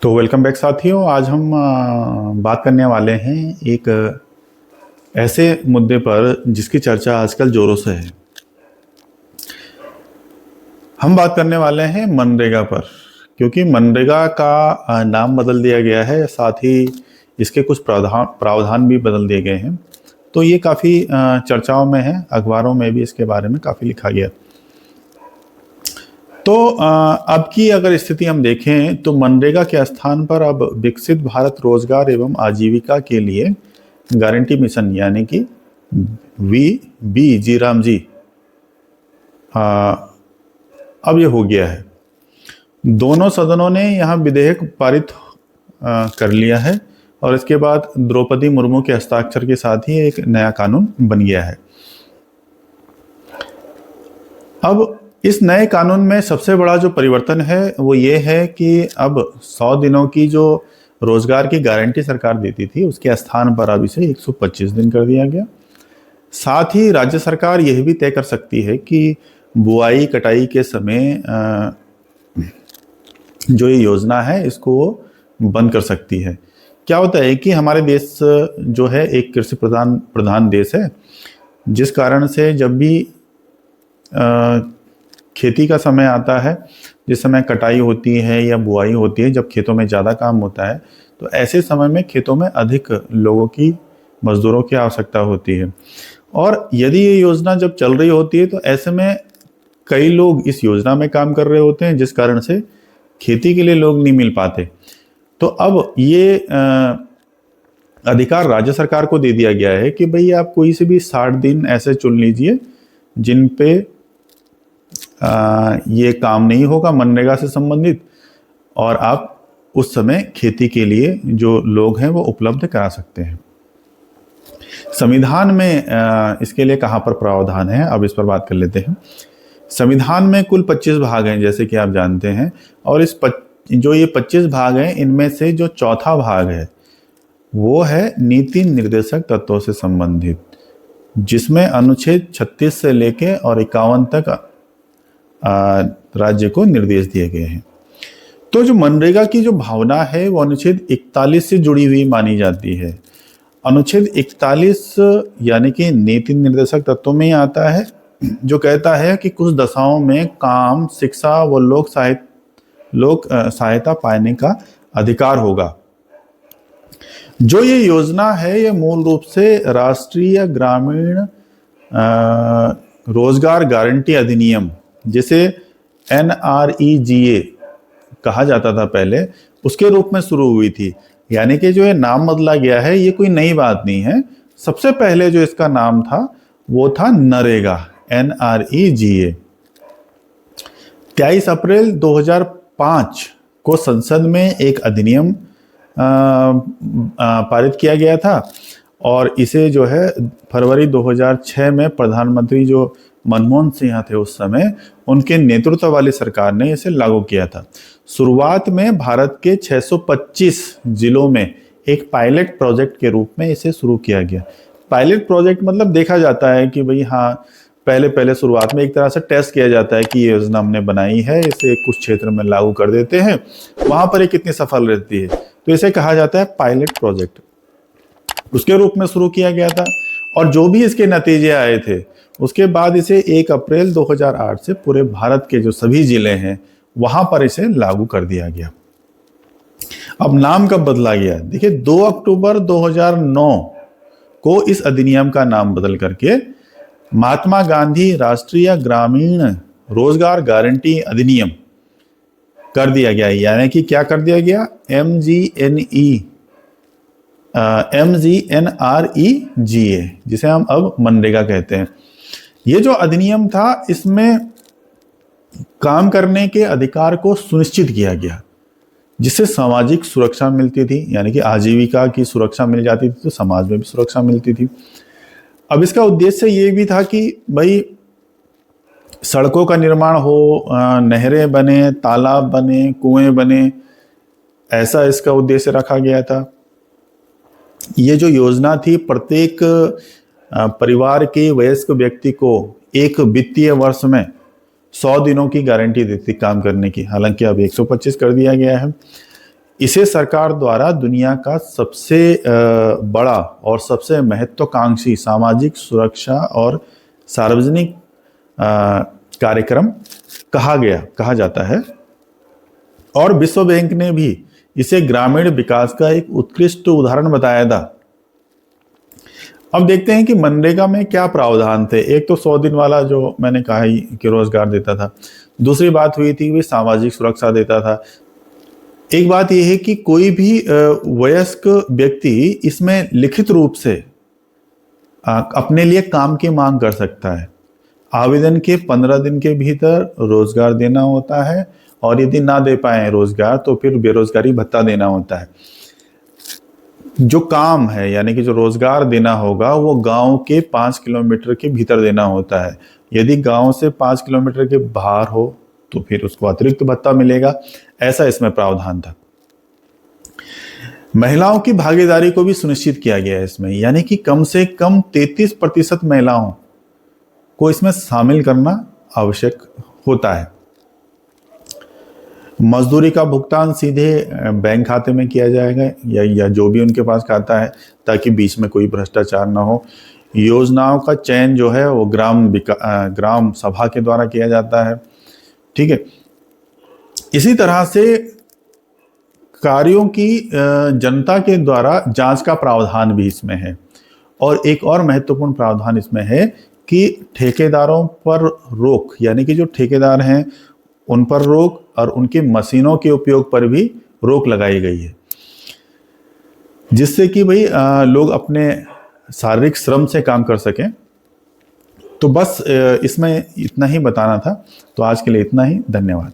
तो welcome back साथियों। आज हम बात करने वाले हैं एक ऐसे मुद्दे पर जिसकी चर्चा आजकल जोरों से है। हम बात करने वाले हैं मनरेगा पर, क्योंकि मनरेगा का नाम बदल दिया गया है, साथ ही इसके कुछ प्रावधान भी बदल दिए गए हैं। तो ये काफ़ी चर्चाओं में है, अखबारों में भी इसके बारे में काफ़ी लिखा गया। तो अब की अगर स्थिति हम देखें तो मनरेगा के स्थान पर अब विकसित भारत रोजगार एवं आजीविका के लिए गारंटी मिशन यानी कि जी राम जी अब ये हो गया है। दोनों सदनों ने यहाँ विधेयक पारित कर लिया है और इसके बाद द्रौपदी मुर्मू के हस्ताक्षर के साथ ही एक नया कानून बन गया है। अब इस नए कानून में सबसे बड़ा जो परिवर्तन है वो ये है कि अब 100 दिनों की जो रोजगार की गारंटी सरकार देती थी उसके स्थान पर अब इसे 125 दिन कर दिया गया। साथ ही राज्य सरकार यह भी तय कर सकती है कि बुआई कटाई के समय जो ये योजना है इसको बंद कर सकती है। क्या होता है कि हमारे देश जो है एक कृषि प्रधान देश है, जिस कारण से जब भी खेती का समय आता है, जिस समय कटाई होती है या बुआई होती है, जब खेतों में ज़्यादा काम होता है, तो ऐसे समय में खेतों में अधिक लोगों की, मजदूरों की आवश्यकता होती है। और यदि ये योजना जब चल रही होती है तो ऐसे में कई लोग इस योजना में काम कर रहे होते हैं, जिस कारण से खेती के लिए लोग नहीं मिल पाते। तो अब ये अधिकार राज्य सरकार को दे दिया गया है कि भाई आप कोई से भी 60 दिन ऐसे चुन लीजिए जिन पे ये काम नहीं होगा मनरेगा से संबंधित, और आप उस समय खेती के लिए जो लोग हैं वो उपलब्ध करा सकते हैं। संविधान में इसके लिए कहाँ पर प्रावधान है, अब इस पर बात कर लेते हैं। संविधान में कुल 25 भाग हैं, जैसे कि आप जानते हैं, और जो ये 25 भाग हैं इनमें से जो चौथा भाग है वो है नीति निर्देशक तत्वों से संबंधित, जिसमें अनुच्छेद 36 से लेके और 51 तक राज्य को निर्देश दिए गए हैं। तो जो मनरेगा की जो भावना है वो अनुच्छेद 41 से जुड़ी हुई मानी जाती है। अनुच्छेद 41 यानी कि नीति निर्देशक तत्वों में ही आता है, जो कहता है कि कुछ दशाओं में काम, शिक्षा व लोक सहायता पाने का अधिकार होगा। जो ये योजना है ये मूल रूप से राष्ट्रीय ग्रामीण रोजगार गारंटी अधिनियम, जिसे NREGA कहा जाता था पहले, उसके रूप में शुरू हुई थी। यानी कि जो ये नाम बदला गया है ये कोई नई बात नहीं है। सबसे पहले जो इसका नाम था वो था नरेगा, NREGA। 23 अप्रैल 2005 को संसद में एक अधिनियम पारित किया गया था, और इसे जो है फरवरी 2006 में प्रधानमंत्री जो मनमोहन सिंह थे उस समय, उनके नेतृत्व वाली सरकार ने इसे लागू किया था। शुरुआत में भारत के 625 जिलों में एक पायलट प्रोजेक्ट के रूप में इसे शुरू किया गया। पायलट प्रोजेक्ट मतलब देखा जाता है कि भाई हाँ, पहले शुरुआत में एक तरह से टेस्ट किया जाता है कि ये योजना हमने बनाई है, इसे कुछ क्षेत्र में लागू कर देते हैं, वहां पर ये कितनी सफल रहती है, तो इसे कहा जाता है पायलट प्रोजेक्ट। उसके रूप में शुरू किया गया था, और जो भी इसके नतीजे आए थे उसके बाद इसे 1 अप्रैल 2008 से पूरे भारत के जो सभी जिले हैं वहां पर इसे लागू कर दिया गया। अब नाम कब बदला गया? देखिए, 2 अक्टूबर 2009 को इस अधिनियम का नाम बदल करके महात्मा गांधी राष्ट्रीय ग्रामीण रोजगार गारंटी अधिनियम कर दिया गया। यानी कि क्या कर दिया गया? MGNREGA, जिसे हम अब मनरेगा कहते हैं। ये जो अधिनियम था इसमें काम करने के अधिकार को सुनिश्चित किया गया, जिससे सामाजिक सुरक्षा मिलती थी, यानी कि आजीविका की सुरक्षा मिल जाती थी तो समाज में भी सुरक्षा मिलती थी। अब इसका उद्देश्य ये भी था कि भाई सड़कों का निर्माण हो, नहरें बने, तालाब बने, कुएं बने, ऐसा इसका उद्देश्य रखा गया था। ये जो योजना थी प्रत्येक परिवार के वयस्क व्यक्ति को एक वित्तीय वर्ष में 100 दिनों की गारंटी देती काम करने की। हालांकि अब 125 कर दिया गया है। इसे सरकार द्वारा दुनिया का सबसे बड़ा और सबसे महत्वाकांक्षी सामाजिक सुरक्षा और सार्वजनिक कार्यक्रम कहा जाता है। और विश्व बैंक ने भी इसे ग्रामीण विकास का एक उत्कृष्ट उदाहरण बताया था। अब देखते हैं कि मनरेगा में क्या प्रावधान थे। एक तो 100 दिन वाला जो मैंने कहा ही कि रोजगार देता था। दूसरी बात हुई थी कि सामाजिक सुरक्षा देता था। एक बात यह है कि कोई भी वयस्क व्यक्ति इसमें लिखित रूप से अपने लिए काम की मांग कर सकता है। आवेदन के 15 दिन के भीतर रोजगार देना होता है और यदि ना दे पाए रोजगार तो फिर बेरोजगारी भत्ता देना होता है। जो काम है यानी कि जो रोजगार देना होगा वो गांव के 5 किलोमीटर के भीतर देना होता है। यदि गांव से 5 किलोमीटर के बाहर हो तो फिर उसको अतिरिक्त भत्ता मिलेगा। ऐसा इसमें प्रावधान था। महिलाओं की भागीदारी को भी सुनिश्चित किया गया है इसमें, यानी कि कम से कम 33% महिलाओं को इसमें शामिल करना आवश्यक होता है। मजदूरी का भुगतान सीधे बैंक खाते में किया जाएगा या जो भी उनके पास खाता है, ताकि बीच में कोई भ्रष्टाचार ना हो। योजनाओं का चयन जो है वो ग्राम सभा के द्वारा किया जाता है। ठीक है। इसी तरह से कार्यों की जनता के द्वारा जांच का प्रावधान भी इसमें है। और एक और महत्वपूर्ण प्रावधान इसमें है कि ठेकेदारों पर रोक, यानी कि जो ठेकेदार हैं उन पर रोक और उनकी मशीनों के उपयोग पर भी रोक लगाई गई है, जिससे कि भाई लोग अपने शारीरिक श्रम से काम कर सकें। तो बस इसमें इतना ही बताना था। तो आज के लिए इतना ही। धन्यवाद।